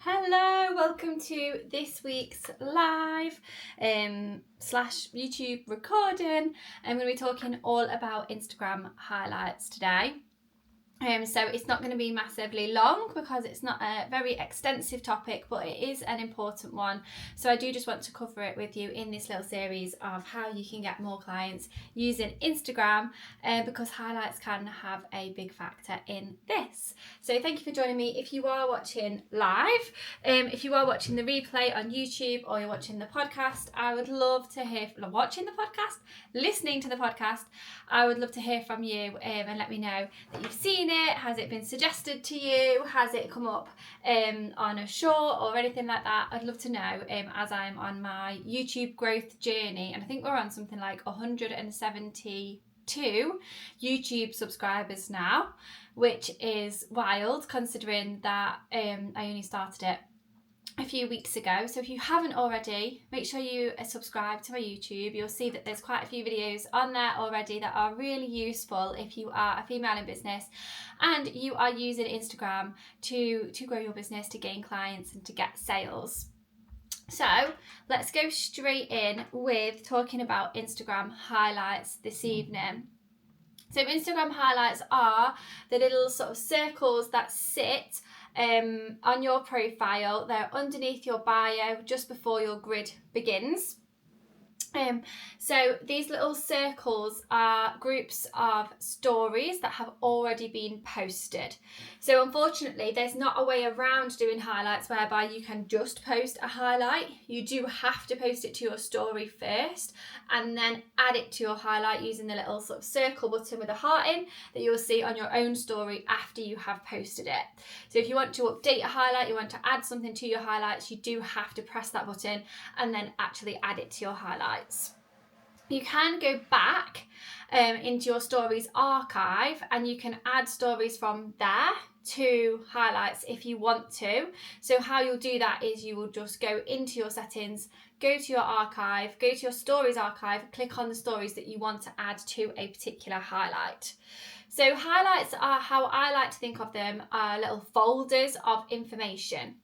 Hello, welcome to this week's live slash YouTube recording. I'm going to be talking all about Instagram highlights today. So it's not going to be massively long because it's not a very extensive topic, but it is an important one. So I do just want to cover it with you in this little series of how you can get more clients using Instagram, because highlights can have a big factor in this. So thank you for joining me. If you are watching live, if you are watching the replay on YouTube or you're watching the podcast, I would love to hear from listening to the podcast. I would love to hear from you and let me know that you've seen it. Has it been suggested to you? Has it come up on a short or anything like that? I'd love to know as I'm on my YouTube growth journey, and I think we're on something like 172 YouTube subscribers now, which is wild considering that I only started it a few weeks ago. So if you haven't already, make sure you subscribe to my YouTube. You'll see that there's quite a few videos on there already that are really useful if you are a female in business and you are using Instagram to grow your business, to gain clients and to get sales. So let's go straight in with talking about Instagram highlights this evening. So Instagram highlights are the little sort of circles that sit on your profile. They're underneath your bio just before your grid begins. So these little circles are groups of stories that have already been posted. So unfortunately, there's not a way around doing highlights whereby you can just post a highlight. You do have to post it to your story first and then add it to your highlight using the little sort of circle button with a heart in that you'll see on your own story after you have posted it. So if you want to update a highlight, you want to add something to your highlights, you do have to press that button and then actually add it to your highlights. You can go back into your stories archive and you can add stories from there to highlights if you want to. So how you'll do that is you will just go into your settings, go to your archive, go to your stories archive, click on the stories that you want to add to a particular highlight. So highlights are, how I like to think of them, are little folders of information.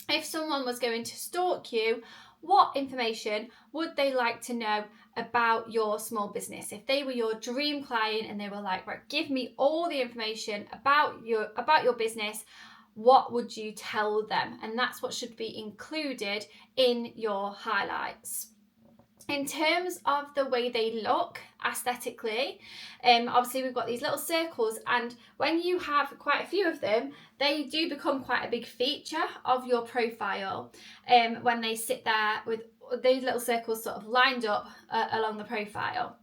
If someone was going to stalk you, what information would they like to know about your small business? If they were your dream client and they were like, right, give me all the information about your business, what would you tell them? And that's what should be included in your highlights. In terms of the way they look aesthetically, obviously we've got these little circles, and when you have quite a few of them, they do become quite a big feature of your profile when they sit there with those little circles sort of lined up along the profile.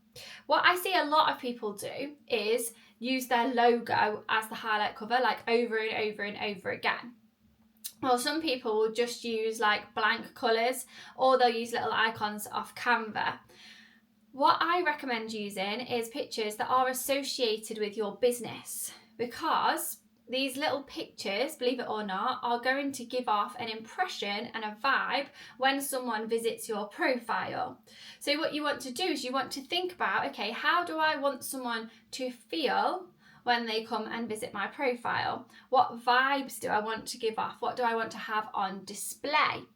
What I see a lot of people do is use their logo as the highlight cover, like over and over and over again. Well, some people will just use like blank colours, or they'll use little icons off Canva. What I recommend using is pictures that are associated with your business, because these little pictures, believe it or not, are going to give off an impression and a vibe when someone visits your profile. So what you want to do is you want to think about, okay, how do I want someone to feel when they come and visit my profile? What vibes do I want to give off? What do I want to have on display?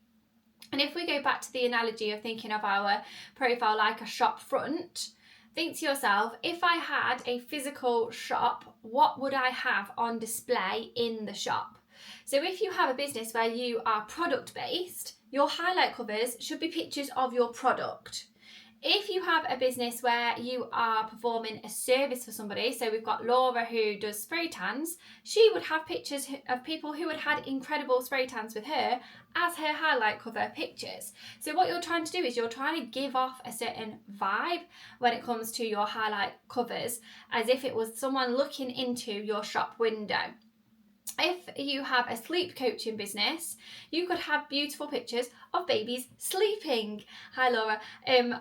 And if we go back to the analogy of thinking of our profile like a shop front, think to yourself, if I had a physical shop, what would I have on display in the shop? So if you have a business where you are product based, your highlight covers should be pictures of your product. If you have a business where you are performing a service for somebody, so we've got Laura who does spray tans, she would have pictures of people who had had incredible spray tans with her as her highlight cover pictures. So what you're trying to do is you're trying to give off a certain vibe when it comes to your highlight covers, as if it was someone looking into your shop window. If you have a sleep coaching business, you could have beautiful pictures of babies sleeping, hi Laura,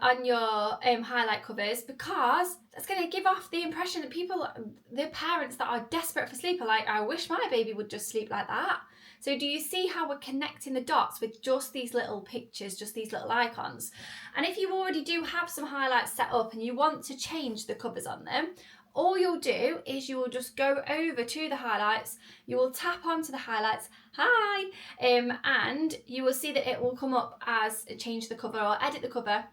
on your highlight covers, because that's going to give off the impression that people, the parents that are desperate for sleep, are like, I wish my baby would just sleep like that. So do you see how we're connecting the dots with just these little pictures, just these little icons? And if you already do have some highlights set up and you want to change the covers on them, all you'll do is you will just go over to the highlights, you will tap onto the highlights, hi, and you will see that it will come up as change the cover or edit the cover.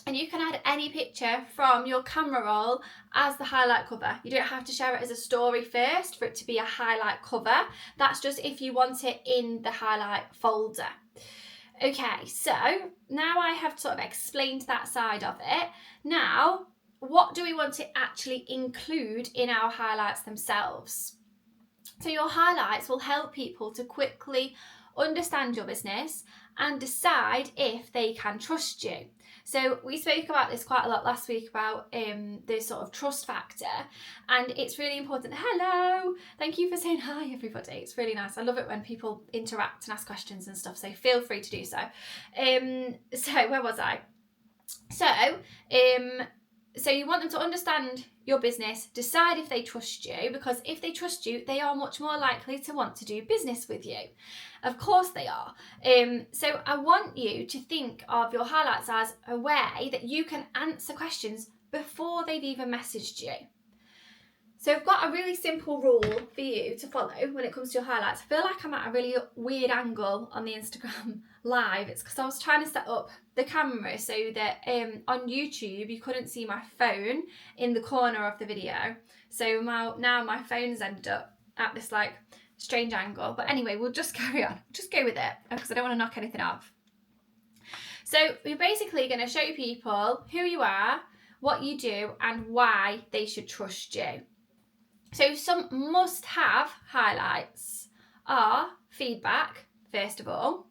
And you can add any picture from your camera roll as the highlight cover. You don't have to share it as a story first for it to be a highlight cover. That's just if you want it in the highlight folder. Okay, so now I have sort of explained that side of it. Now, what do we want to actually include in our highlights themselves? So your highlights will help people to quickly understand your business and decide if they can trust you. So we spoke about this quite a lot last week about the sort of trust factor, and it's really important. Hello, thank you for saying hi everybody. It's really nice. I love it when people interact and ask questions and stuff, so feel free to do so. So where was I? So you want them to understand your business, decide if they trust you, because if they trust you, they are much more likely to want to do business with you. Of course they are. So I want you to think of your highlights as a way that you can answer questions before they've even messaged you. So I've got a really simple rule for you to follow when it comes to your highlights. I feel like I'm at a really weird angle on the Instagram live. It's because I was trying to set up the camera so that on YouTube you couldn't see my phone in the corner of the video. So now my phone's ended up at this like strange angle. But anyway, we'll just carry on. Just go with it because I don't want to knock anything off. So we're basically going to show people who you are, what you do, and why they should trust you. So some must-have highlights are feedback, first of all,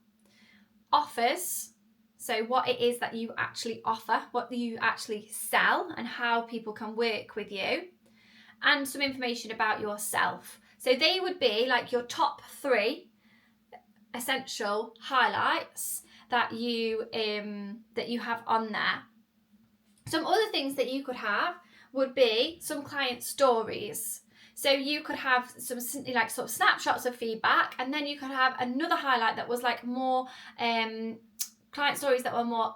offers, so what it is that you actually offer, what you actually sell and how people can work with you, and some information about yourself. So they would be like your top 3 essential highlights that you have on there. Some other things that you could have would be some client stories. So you could have some like sort of snapshots of feedback, and then you could have another highlight that was like more client stories that were more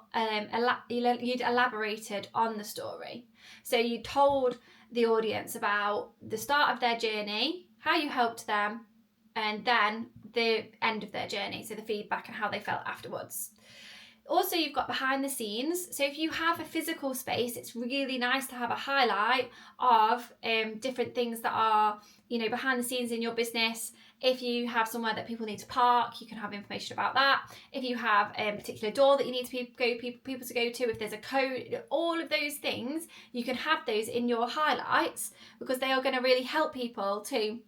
you'd elaborated on the story. So you told the audience about the start of their journey, how you helped them, and then the end of their journey, so the feedback and how they felt afterwards. Also, you've got behind the scenes. So if you have a physical space, it's really nice to have a highlight of different things that are, behind the scenes in your business. If you have somewhere that people need to park, you can have information about that. If you have a particular door that you need people to go to, if there's a code, all of those things, you can have those in your highlights because they are going to really help people to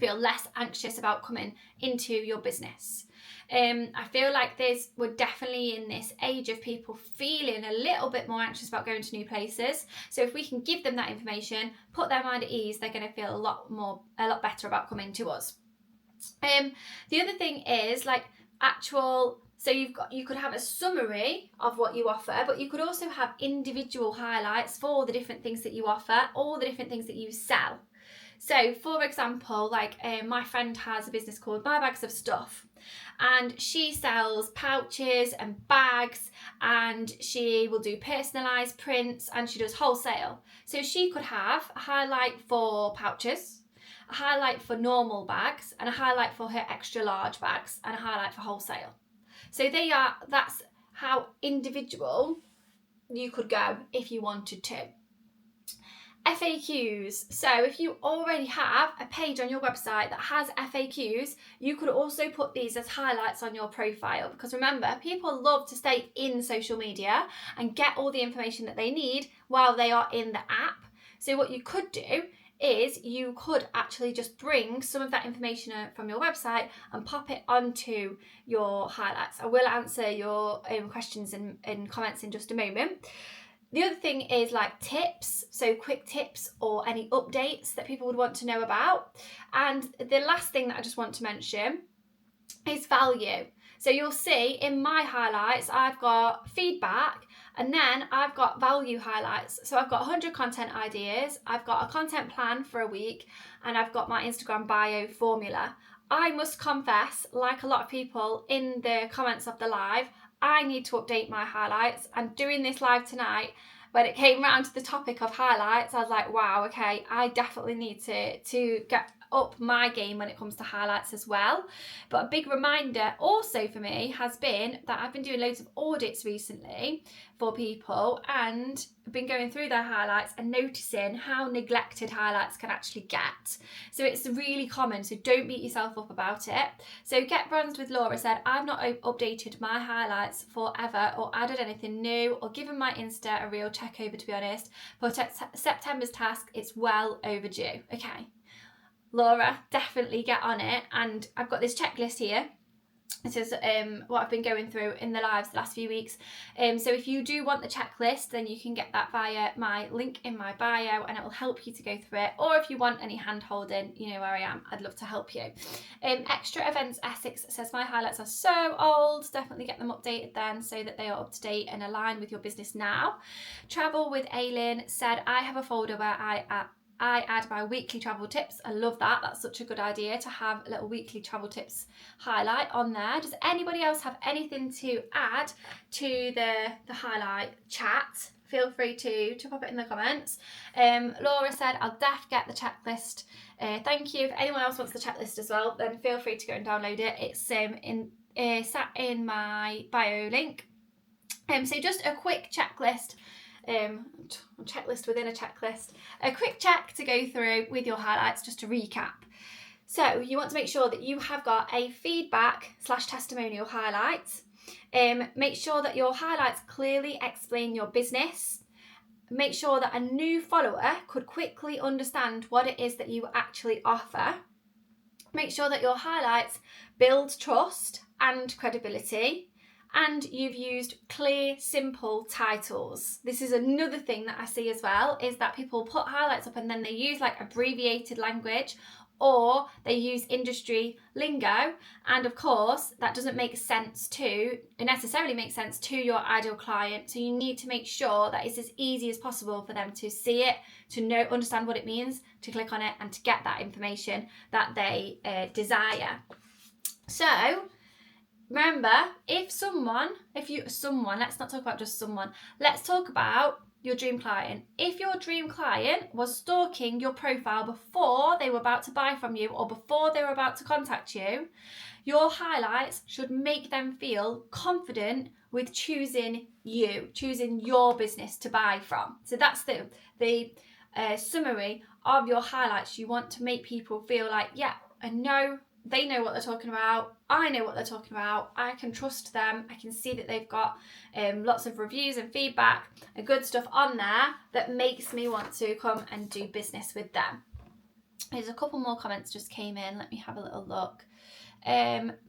feel less anxious about coming into your business. I feel like we're definitely in this age of people feeling a little bit more anxious about going to new places. So if we can give them that information, put their mind at ease, they're going to feel a lot better about coming to us. The other thing is like so you could have a summary of what you offer, but you could also have individual highlights for the different things that you offer, all the different things that you sell. So for example, like my friend has a business called My Bags of Stuff, and she sells pouches and bags, and she will do personalised prints, and she does wholesale. So she could have a highlight for pouches, a highlight for normal bags, and a highlight for her extra large bags, and a highlight for wholesale. So that's how individual you could go if you wanted to. FAQs. So if you already have a page on your website that has FAQs, you could also put these as highlights on your profile, because remember, people love to stay in social media and get all the information that they need while they are in the app. So what you could do is you could actually just bring some of that information from your website and pop it onto your highlights. I will answer your questions and comments in just a moment. The other thing is like tips, so quick tips or any updates that people would want to know about. And the last thing that I just want to mention is value. So you'll see in my highlights, I've got feedback, and then I've got value highlights. So I've got 100 content ideas, I've got a content plan for a week, and I've got my Instagram bio formula. I must confess, like a lot of people in the comments of the live, I need to update my highlights, and doing this live tonight when it came round to the topic of highlights, I was like, wow, okay, I definitely need to get up my game when it comes to highlights as well. But a big reminder also for me has been that I've been doing loads of audits recently for people, and been going through their highlights and noticing how neglected highlights can actually get. So it's really common, so don't beat yourself up about it. So Get Bronzed with Laura said, I've not updated my highlights forever or added anything new or given my Insta a real check over, to be honest. For September's task, it's well overdue. Okay, Laura, definitely get on it. And I've got this checklist here. This is what I've been going through in the lives the last few weeks. So if you do want the checklist, then you can get that via my link in my bio, and it will help you to go through it. Or if you want any hand holding, you know where I am. I'd love to help you. Extra Events Essex says, my highlights are so old. Definitely get them updated then, so that they are up to date and align with your business now. Travel with Aileen said, I have a folder where I add my weekly travel tips. I love that. That's such a good idea to have a little weekly travel tips highlight on there. Does anybody else have anything to add to the highlight chat? Feel free to pop it in the comments. Laura said, I'll get the checklist. Thank you. If anyone else wants the checklist as well, then feel free to go and download it. It's sat in my bio link. So just a quick checklist. Checklist within a checklist. A quick check to go through with your highlights, just to recap. So you want to make sure that you have got a feedback/testimonial highlight. Make sure that your highlights clearly explain your business. Make sure that a new follower could quickly understand what it is that you actually offer. Make sure that your highlights build trust and credibility. And you've used clear, simple titles. This is another thing that I see as well, is that people put highlights up and then they use like abbreviated language, or they use industry lingo. And of course, that doesn't necessarily make sense to your ideal client. So you need to make sure that it's as easy as possible for them to see it, to understand what it means, to click on it, and to get that information that they desire. So remember, let's not talk about just someone. Let's talk about your dream client. If your dream client was stalking your profile before they were about to buy from you or before they were about to contact you, your highlights should make them feel confident with choosing your business to buy from. So that's the summary of your highlights. You want to make people feel like, yeah, they know what they're talking about. I know what they're talking about. I can trust them. I can see that they've got lots of reviews and feedback and good stuff on there that makes me want to come and do business with them. There's a couple more comments just came in. Let me have a little look.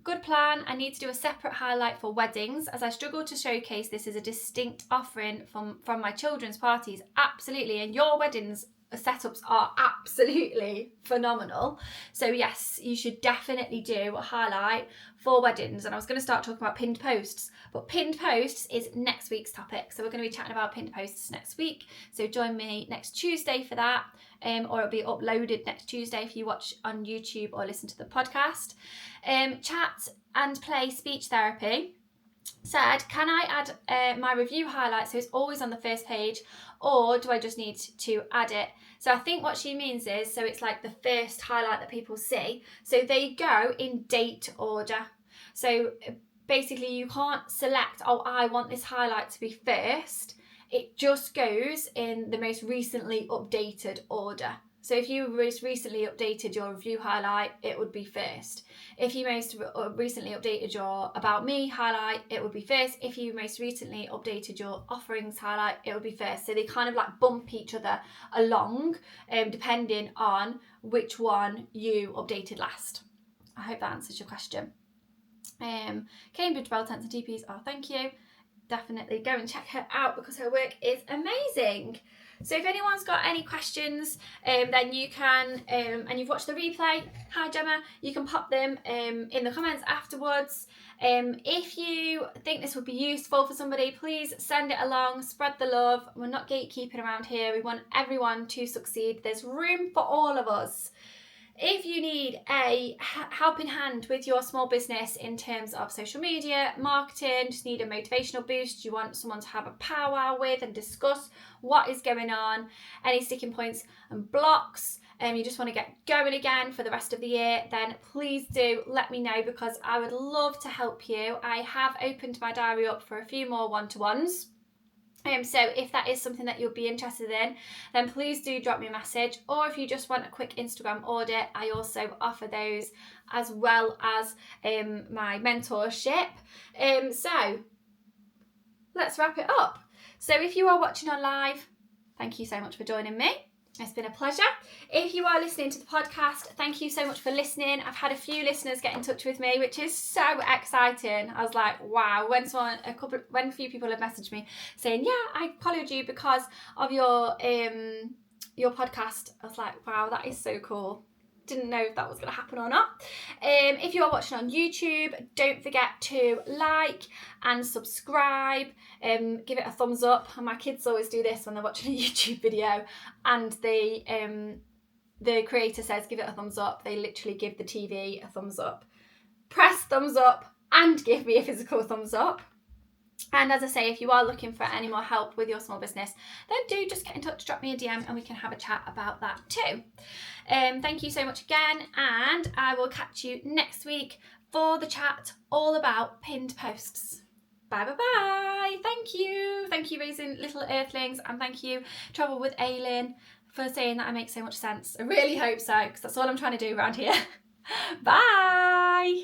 Good plan. I need to do a separate highlight for weddings, as I struggle to showcase this as a distinct offering from my children's parties. Absolutely. And your weddings setups are absolutely phenomenal. So yes, you should definitely do a highlight for weddings. And I was going to start talking about pinned posts, but pinned posts is next week's topic. So we're going to be chatting about pinned posts next week. So join me next Tuesday for that, or it'll be uploaded next Tuesday if you watch on YouTube or listen to the podcast. Chat and play speech therapy said, can I add my review highlight so it's always on the first page, or do I just need to add it? So I think what she means is, so it's like the first highlight that people see. So they go in date order. So basically you can't select, I want this highlight to be first. It just goes in the most recently updated order. So if you most recently updated your review highlight, it would be first. If you most recently updated your About Me highlight, it would be first. If you most recently updated your Offerings highlight, it would be first. So they kind of like bump each other along, depending on which one you updated last. I hope that answers your question. Cambridge Bell Tents and TPs, thank you. Definitely go and check her out because her work is amazing. So if anyone's got any questions, then you can, and you've watched the replay, hi Gemma, you can pop them in the comments afterwards. If you think this would be useful for somebody, please send it along, spread the love. We're not gatekeeping around here. We want everyone to succeed. There's room for all of us. If you need a helping hand with your small business in terms of social media, marketing, just need a motivational boost, you want someone to have a powwow with and discuss what is going on, any sticking points and blocks, and you just want to get going again for the rest of the year, then please do let me know, because I would love to help you. I have opened my diary up for a few more one-to-ones. So if that is something that you'll be interested in, then please do drop me a message. Or if you just want a quick Instagram audit, I also offer those, as well as my mentorship. So let's wrap it up. So if you are watching on live, thank you so much for joining me. It's been a pleasure. If you are listening to the podcast, thank you so much for listening. I've had a few listeners get in touch with me, which is so exciting. I was like, wow, when a few people have messaged me saying, yeah, I followed you because of your podcast. I was like, wow, that is so cool. Didn't know if that was going to happen or not. If you are watching on YouTube, don't forget to like and subscribe. Give it a thumbs up. And my kids always do this when they're watching a YouTube video, and the creator says give it a thumbs up. They literally give the TV a thumbs up. Press thumbs up and give me a physical thumbs up. And as I say, if you are looking for any more help with your small business, then do just get in touch, drop me a DM, and we can have a chat about that too. Thank you so much again, and I will catch you next week for the chat all about pinned posts. Bye bye bye. Thank you Raising Little Earthlings, and thank you Travel with Aileen for saying that I make so much sense. I really hope so, because that's all I'm trying to do around here. Bye.